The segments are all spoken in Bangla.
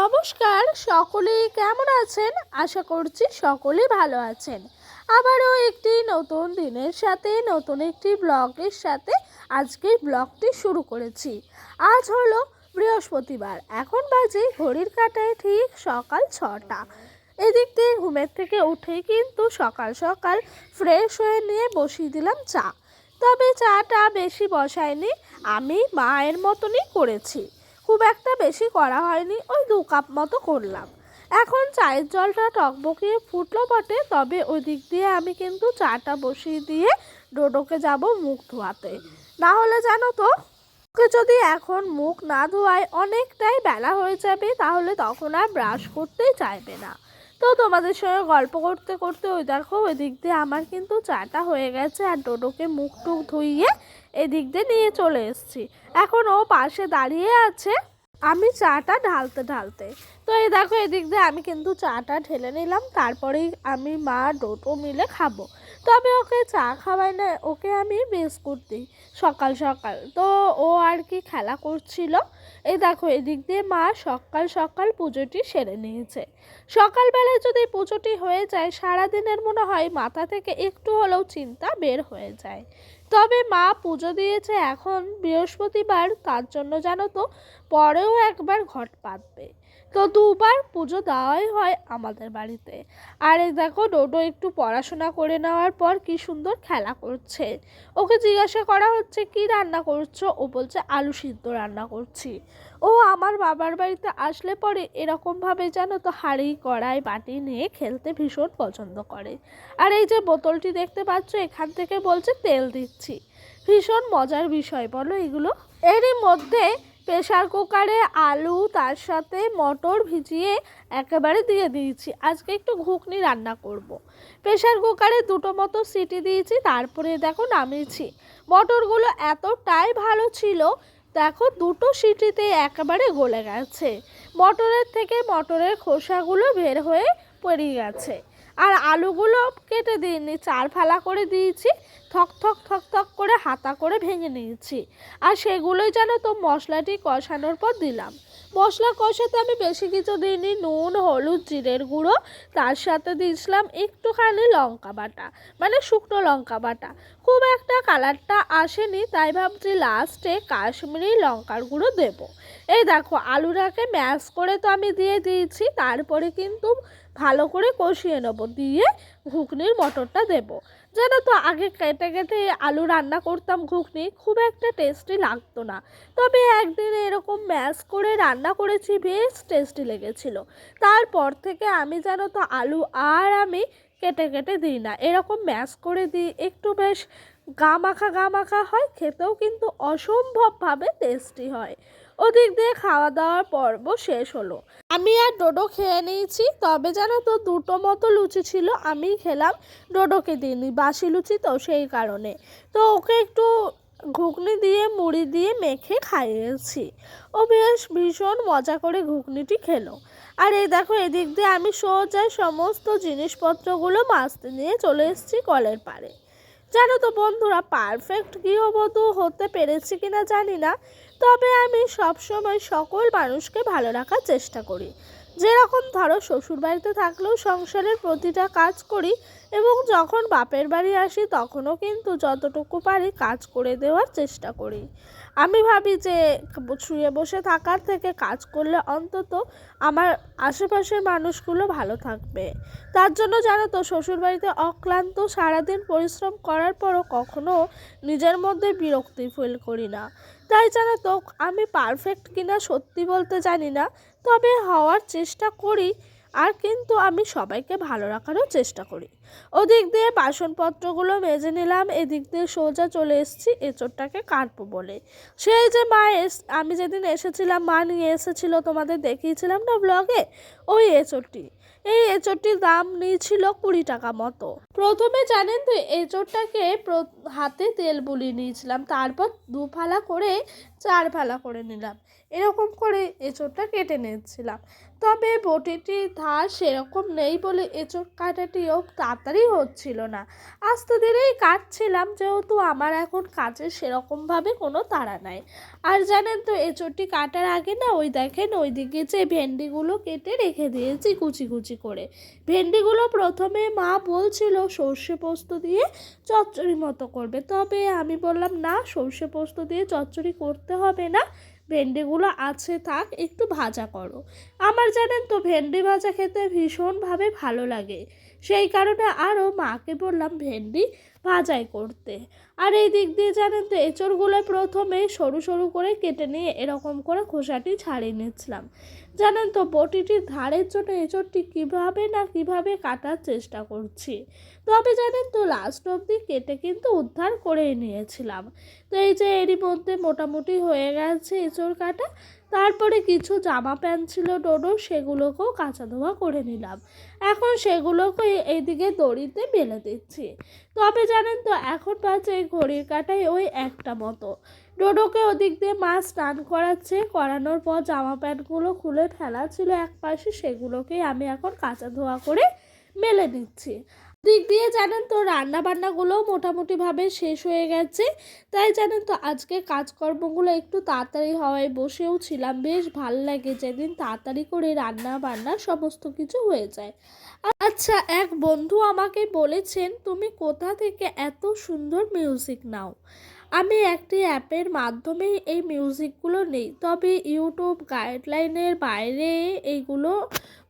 নমস্কার, সকলেই কেমন আছেন? আশা করছি সকলেই ভালো আছেন। আবারও একটি নতুন দিনের সাথে নতুন একটি ব্লগের সাথে আজকের ব্লগটি শুরু করেছি। আজ হলো বৃহস্পতিবার, এখন বাজে ঘড়ির কাঁটায় ঠিক সকাল 6টা। এদিক দিয়ে ঘুমের থেকে উঠেই কিন্তু সকাল সকাল ফ্রেশ হয়ে নিয়ে বসিয়ে দিলাম চা। তবে চাটা বেশি বসাইনি, আমি মায়ের মতনই করেছি। খুব একটা বেশি করা হয়নি, ওই 2 কাপ মতো করলাম। এখন চায়ের জলটা টকবকিয়ে ফুটলো বটে, তবে ওই দিক দিয়ে আমি কিন্তু চাটা বসিয়ে দিয়ে ডোডোকে যাব মুখ ধোয়াতে। না হলে জানো তো, ওকে যদি এখন মুখ না ধোয়ায় অনেকটাই বেলা হয়ে যাবে, তাহলে তখন আর ব্রাশ করতেই চাইবে না। তো তোমাদের সঙ্গে গল্প করতে করতে ওই দেখো ওই দিক দিয়ে আমার কিন্তু চাটা হয়ে গেছে, আর ডোডোকে মুখ টুক ধুইয়ে এদিক দিয়ে নিয়ে চলে এসেছি। এখন ও পাশে দাঁড়িয়ে আছে, আমি চাটা ঢালতে ঢালতে। তো এই দেখো এদিক দিয়ে আমি কিন্তু চাটা ঢেলে নিলাম, তারপরেই আমি মা ডোডো মিলে খাবো। তবে ওকে চা খাওয়াই না, ওকে আমি বিস্কুট দিই সকাল সকাল। তো ও আর কি খেলা করছিল। এই দেখো এদিক দিয়ে মা সকাল সকাল পুজোটি সেরে নিয়েছে। সকালবেলায় যদি পুজোটি হয়ে যায়, সারাদিনের মনে হয় মাথা থেকে একটু হলেও চিন্তা বের হয়ে যায়। তবে মা পুজো দিয়েছে, এখন বৃহস্পতিবার, তার জন্য জানো তো পরেও একবার ঘট পাতবে। তো 2বার পুজো দেওয়াই হয় আমাদের বাড়িতে। আর এই দেখো ডোডো একটু পড়াশোনা করে নেওয়ার পর কি সুন্দর খেলা করছে। ওকে জিজ্ঞাসা করা হচ্ছে কি রান্না করছো, ও বলছে আলু সিদ্ধ রান্না করছি। ও আমার বাবার বাড়িতে আসলে পরে এরকমভাবে জানো তো হাঁড়ি কড়াই বাটি নিয়ে খেলতে ভীষণ পছন্দ করে। আর এই যে বোতলটি দেখতে পাচ্ছ, এখান থেকে বলছে তেল দিচ্ছি। ভীষণ মজার বিষয় বলো এগুলো। এরই মধ্যে প্রেশার কুকারে আলু তার সাথে মটর ভিজিয়ে একেবারে দিয়ে দিয়েছি। আজকে একটু ঘুগনি রান্না করব। প্রেশার কুকারে 2টো মতো সিটি দিয়েছি, তারপরে দেখো নামিয়েছি। মটরগুলো এতটাই ভালো ছিল, দেখো 2টো সিটিতে একেবারে গলে গেছে। মটরের থেকে মটরের খোসাগুলো বের হয়ে পড়ে গেছে। আর আলুগুলো কেটে দিইনি, 4 ফালা করে দিয়েছি, থক থক থক থক করে হাতা করে ভেঙে নিয়েছি। আর সেগুলোই জানো তো মশলাটি কষানোর পর দিলাম। মশলা কষাতে আমি বেশি কিছু দিইনি, নুন হলুদ জিরের গুঁড়ো, তার সাথে দিয়েছিলাম একটুখানি লঙ্কা বাটা, মানে শুকনো লঙ্কা বাটা। খুব একটা কালারটা আসেনি, তাই ভাবছি লাস্টে কাশ্মীরি লঙ্কার গুঁড়ো দেবো। এই দেখো আলুটাকে ম্যাশ করে তো আমি দিয়ে দিয়েছি, তারপরে কিন্তু ভালো করে কষিয়ে নেবো, দিয়ে ঘুগনির মটরটা দেবো। জানো তো আগে কেটে কেটে আলু রান্না করতাম ঘুগনি, খুব একটা টেস্টি লাগতো না। তবে একদিন এরকম ম্যাশ করে রান্না করেছি, বেশ টেস্টি লেগেছিল। তারপর থেকে আমি জানো তো আলু আর আমি কেটে কেটে দিই না, এরকম ম্যাশ করে দিই, একটু বেশ গা মাখা হয়, খেতেও কিন্তু অসম্ভবভাবে টেস্টি হয়। ওদিক দিয়ে খাওয়া দাওয়ার পর্ব শেষ হলো, আমি আর ডোডো খেয়ে নিয়েছি। তবে জানো তো 2টো মতো লুচি ছিল, আমি খেলাম, ডোডোকে দিইনি, বাসি লুচি তো সেই কারণে। তো ওকে একটু ঘুগনি দিয়ে মুড়ি দিয়ে মেখে খাইয়েছি, ও বেশ ভীষণ মজা করে ঘুগনিটি খেলো। আর এই দেখো এদিক দিয়ে আমি সোজা সমস্ত জিনিসপত্রগুলো মাজতে নিয়ে চলে এসেছি কলের পাড়ে। জানো তো বন্ধুরা, পারফেক্ট গৃহবধূ হতে পেরেছি কিনা জানি না, তবে আমি সবসময় সকল মানুষকে ভালো রাখার চেষ্টা করি। যেরকম ধরো শ্বশুরবাড়িতে থাকলেও সংসারের প্রতিটা কাজ করি, এবং যখন বাপের বাড়ি আসি তখনও কিন্তু যতটুকু পারি কাজ করে দেওয়ার চেষ্টা করি। আমি ভাবি যে শুয়ে বসে থাকার থেকে কাজ করলে অন্তত আমার আশেপাশের মানুষগুলো ভালো থাকবে। তার জন্য জানো তো শ্বশুরবাড়িতে অক্লান্ত সারাদিন পরিশ্রম করার পরও কখনো নিজের মধ্যে বিরক্তি ফিল করি না। তাই জানো তো আমি পারফেক্ট কিনা সত্যি বলতে জানি না, তবে হওয়ার চেষ্টা করি। আর কিন্তু আমি সবাইকে ভালো রাখারও চেষ্টা করি। ওদিক দিয়ে বাসনপত্রগুলো মেজে নিলাম, এদিক দিয়ে সোজা চলে এসেছি এঁচোড়টাকে কাটবো বলে। সেই যে আমি যেদিন এসেছিলাম মা নিয়ে এসেছিলো, তোমাদের দেখিয়েছিলাম না ব্লগে, ওই এঁচোড়টি। এই এঁচোড়টির দাম নিয়েছিল 20 টাকা মতো। প্রথমে জানেন তো এঁচোড়টাকে হাতে তেল বুলিয়ে নিয়েছিলাম, তারপর 2 ফালা করে 4 ফালা করে নিলাম, এরকম করে এঁচোড়টা কেটে নিচ্ছিলাম। তবে বটিটির ধার সেরকম নেই বলে এঁচোড় কাটাটিও তাড়াতাড়ি হচ্ছিল না, আস্তে ধীরেই কাটছিলাম, যেহেতু আমার এখন কাজের সেরকমভাবে কোনো তাড়া নাই। আর জানেন তো এঁচোড়টি কাটার আগে না ওই দেখেন ওইদিকে যে ভেন্ডিগুলো কেটে রেখে দিয়েছি কুচি কুচি করে। ভেন্ডিগুলো প্রথমে মা বলছিল সর্ষে পোস্ত দিয়ে চচ্চড়ি মতো করবে, তবে আমি বললাম না, সর্ষে পোস্ত দিয়ে চচ্চড়ি করতে হবে না, ভেন্ডিগুলো আছে থাক, একটু ভাজা করো। আমার জানেন তো ভেন্ডি ভাজা খেতে ভীষণভাবে ভালো লাগে, সেই কারণে আরও মাকে বললাম ভেন্ডি ভাজাই করতে। আর এই দিক দিয়ে জানেন তো এঁচড়গুলো প্রথমে সরু সরু করে কেটে নিয়ে এরকম করে খোসাটি ছাড়িয়ে নিচ্ছিলাম। জানেন তো বটিটির ধারের জন্য এঁচড়টি কীভাবে কাটার চেষ্টা করছি, তবে জানেন তো লাস্ট অবধি কেটে কিন্তু উদ্ধার করে নিয়েছিলাম। তো এই যে এরই মধ্যে মোটামুটি হয়ে গেছে এঁচড় কাটা। তারপরে কিছু জামা প্যান্ট ছিল ডোডোর, সেগুলোকেও কাচা ধোয়া করে নিলাম। এখন সেগুলোকে এইদিকে দড়িতে মেলে দিচ্ছি। তবে জানেন তো এখন বাজে ঘড়ির কাঁটায় ওই 1টা মতো। ডোডোকে ওদিক দিয়ে মা স্নান করাচ্ছে, করানোর পর জামা প্যান্টগুলো খুলে ফেলা ছিল এক পাশে, সেগুলোকেই আমি এখন কাচা ধোয়া করে মেলে দিচ্ছি। দিক দিয়ে জানেন তো রান্না বান্নাগুলোও মোটামুটিভাবে শেষ হয়ে গেছে, তাই জানেন তো আজকে কাজকর্মগুলো একটু তাড়াতাড়ি হওয়ায় বসেও ছিলাম, বেশ ভাল লাগে যেদিন তাড়াতাড়ি করে রান্না বান্না সমস্ত কিছু হয়ে যায়। আচ্ছা, এক বন্ধু আমাকে বলেছেন তুমি কোথা থেকে এত সুন্দর মিউজিক নাও। আমি একটি অ্যাপের মাধ্যমে এই মিউজিকগুলো নেই, তবে ইউটিউব গাইডলাইনের বাইরে এইগুলো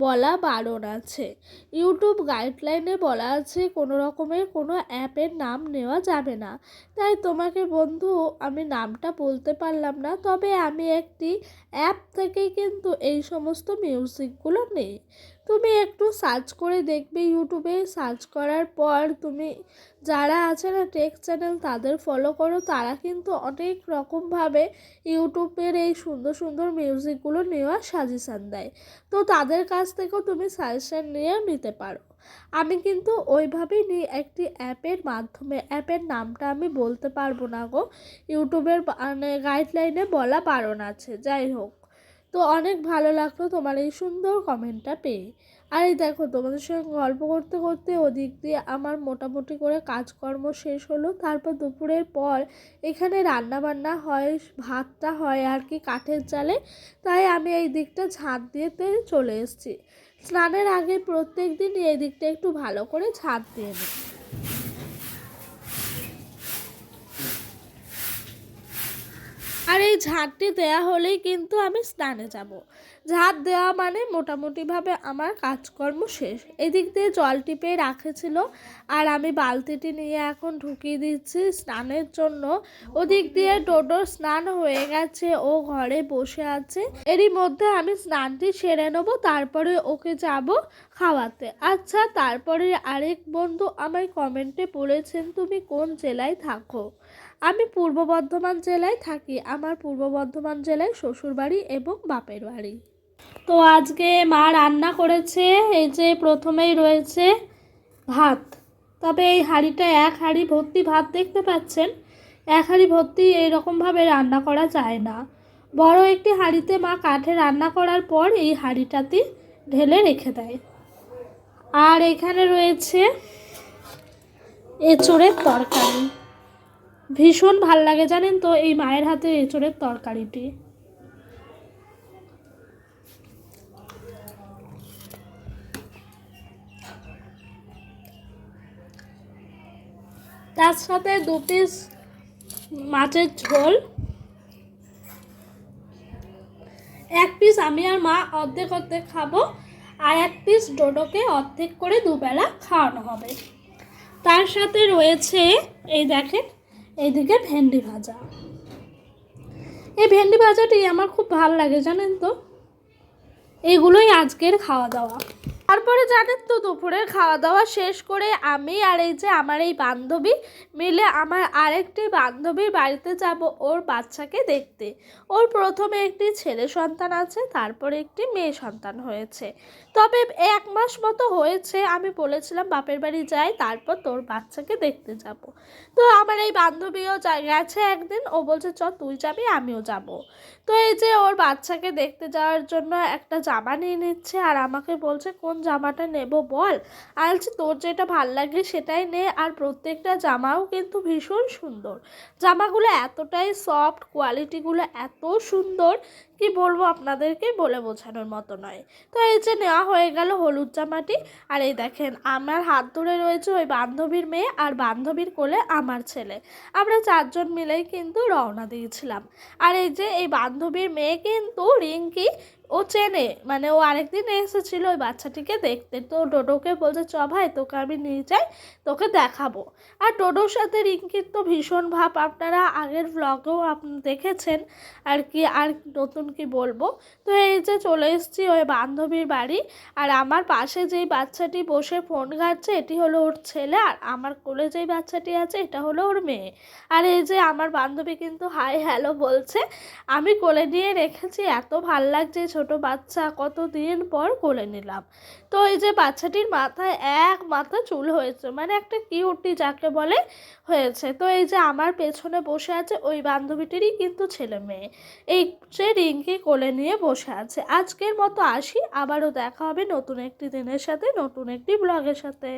বলা বারণ আছে। ইউটিউব গাইডলাইনে বলা আছে কোনো রকমের কোনো অ্যাপের নাম নেওয়া যাবে না, তাই তোমাকে বন্ধু আমি নামটা বলতে পারলাম না, তবে আমি একটি অ্যাপ থেকেই কিন্তু এই সমস্ত মিউজিকগুলো নেই। তুমি একটু সার্চ করে দেখবে, ইউটিউবে সার্চ করার পর তুমি যারা আছে না টেক চ্যানেল তাদের ফলো করো, তারা কিন্তু অনেক রকমভাবে ইউটিউবের এই সুন্দর সুন্দর মিউজিকগুলো নেওয়ার সাজেশান দেয়, তো তাদের কাছ থেকেও তুমি সাজেশান নিয়ে নিতে পারো। আমি কিন্তু ওইভাবেই নিই একটি অ্যাপের মাধ্যমে, অ্যাপের নামটা আমি বলতে পারবো না গো, ইউটিউবের মানে গাইডলাইনে বলা বারণ আছে। যাই হোক, তো অনেক ভালো লাগলো তোমার এই সুন্দর কমেন্টটা পেয়ে। আর এই দেখো তোমাদের সঙ্গে গল্প করতে করতে ওদিক দিয়ে আমার মোটামুটি করে কাজকর্ম শেষ হলো। তারপর দুপুরের পর এখানে রান্না বান্না হয়, ভাতটা হয় আর কি কাঠের জালে, তাই আমি এই দিকটা ঝাঁট দিয়েতে চলে এসেছি। স্নানের আগে প্রত্যেক দিন এই দিকটা একটু ভালো করে ঝাঁট দিয়ে নিই। আর এই ঝাঁটটি দেওয়া হলেই কিন্তু আমি স্নানে যাব। ঝাঁট দেওয়া মানে মোটামুটিভাবে আমার কাজকর্ম শেষ। এদিক দিয়ে জল টিপে রাখেছিল আর আমি বালতিটি নিয়ে এখন ঢুকিয়ে দিচ্ছি স্নানের জন্য। ওদিক দিয়ে ডোডোর স্নান হয়ে গেছে, ও ঘরে বসে আছে। এরই মধ্যে আমি স্নানটি সেরে নেবো, তারপরে ওকে যাব খাওয়াতে। আচ্ছা, তারপরে আরেক বন্ধু আমায় কমেন্টে বলেছেন তুমি কোন জেলায় থাকো। আমি পূর্ব বর্ধমান জেলায় থাকি, আমার পূর্ব বর্ধমান জেলায় শ্বশুরবাড়ি এবং বাপের বাড়ি। তো আজকে মা রান্না করেছে, এই যে প্রথমেই রয়েছে ভাত, তবে এই হাঁড়িটা 1 হাঁড়ি ভর্তি ভাত দেখতে পাচ্ছেন, 1 হাঁড়ি ভর্তি এইরকমভাবে রান্না করা যায় না। বড় একটি হাঁড়িতে মা কাঠে রান্না করার পর এই হাঁড়িটাতে ঢেলে রেখে দেয়। আর এখানে রয়েছে এঁচোড়ের তরকারি, ভীষণ ভাল লাগে জানেন তো এই মায়ের হাতের এঁচোড়ের তরকারিটি। তার সাথে 2 পিস মাছের ঝোল, 1 পিস আমি আর মা অর্ধেক অর্ধেক খাবো, আর 1 পিস ডোডোকে অর্ধেক করে দুবেলা খাওয়ানো হবে। তার সাথে রয়েছে এই দেখেন এইদিকে ভেন্ডি ভাজা। এই ভেন্ডি ভাজাটি আমার খুব ভালো লাগে জানেন তো। এগুলোই আজকের খাওয়া দাওয়া। তারপরে জানেন তো দুপুরের খাওয়া দাওয়া শেষ করে আমি আর এই যে আমার এই বান্ধবী মিলে আমার আরেকটি বান্ধবীর বাড়িতে যাব ওর বাচ্চাকে দেখতে। ওর প্রথমে একটি ছেলে সন্তান আছে, তারপরে একটি মেয়ে সন্তান হয়েছে। তবে 1 মাস মতো হয়েছে, আমি বলেছিলাম বাপের বাড়ি যাই, তারপর তোর বাচ্চাকে দেখতে যাব। তো আমার এই বান্ধবীও গেছে একদিন, ও বলছে চ তুই যাবি আমিও যাব। তো এই যে ওর বাচ্চাকে দেখতে যাওয়ার জন্য একটা জামা নিয়ে নিচ্ছে, আর আমাকে বলছে কোন জামাটা নেব বল। আর বলছে তোর যেটা ভাল লাগে সেটাই নে, আর প্রত্যেকটা জামাও কিন্তু ভীষণ সুন্দর। জামাগুলো এতটাই সফট, কোয়ালিটিগুলো এত সুন্দর, কি বলবো আপনাদেরকে, বলে বোঝানোর মতো নয়। তো এই যে নেওয়া হয়ে গেল হলুদ জামাটি। আর এই দেখেন আমার হাত ধরে রয়েছে ওই বান্ধবীর মেয়ে, আর বান্ধবীর কোলে আমার ছেলে। আমরা 4জন মিলেই কিন্তু রওনা দিয়েছিলাম। আর এই যে এই বান্ধবীর মেয়ে কিন্তু রিঙ্কি, ও চেনে, মানে ও আরেকদিন এসেছিল ওই বাচ্চাটিকে দেখতে। তো ডোডোকে বলছে চ ভাই তোকে আমি নিয়ে যাই, তোকে দেখাবো। আর ডোডোর সাথে রিঙ্কির তো ভীষণ ভাব, আপনারা আগের ব্লগেও দেখেছেন আর কি, আর নতুন কি বলবো। তো এই যে চলে এসেছি ওই বান্ধবীর বাড়ি। আর আমার পাশে যেই বাচ্চাটি বসে ফোন ঘাঁটছে এটি হলো ওর ছেলে, আর আমার কোলে যেই বাচ্চাটি আছে এটা হলো ওর মেয়ে। আর এই যে আমার বান্ধবী কিন্তু হাই হ্যালো বলছে। আমি কোলে নিয়ে রেখেছি, এত ভাল লাগছে, ছোট বাচ্চা, কতদিন পর কোলে নিলাম। তো এই যে বাচ্চাটির মাথায় এক মাথা চুল হয়েছে, মানে একটা কিউটি যাকে বলে হয়েছে। তো এই যে আমার পেছনে বসে আছে ওই বান্ধবীটিরই কিন্তু ছেলে মেয়ে, এই যে রিঙ্কি কোলে নিয়ে বসে আছে। আজকের মতো আসি, আবারও দেখা হবে নতুন একটি দিনের সাথে, নতুন একটি ব্লগের সাথে।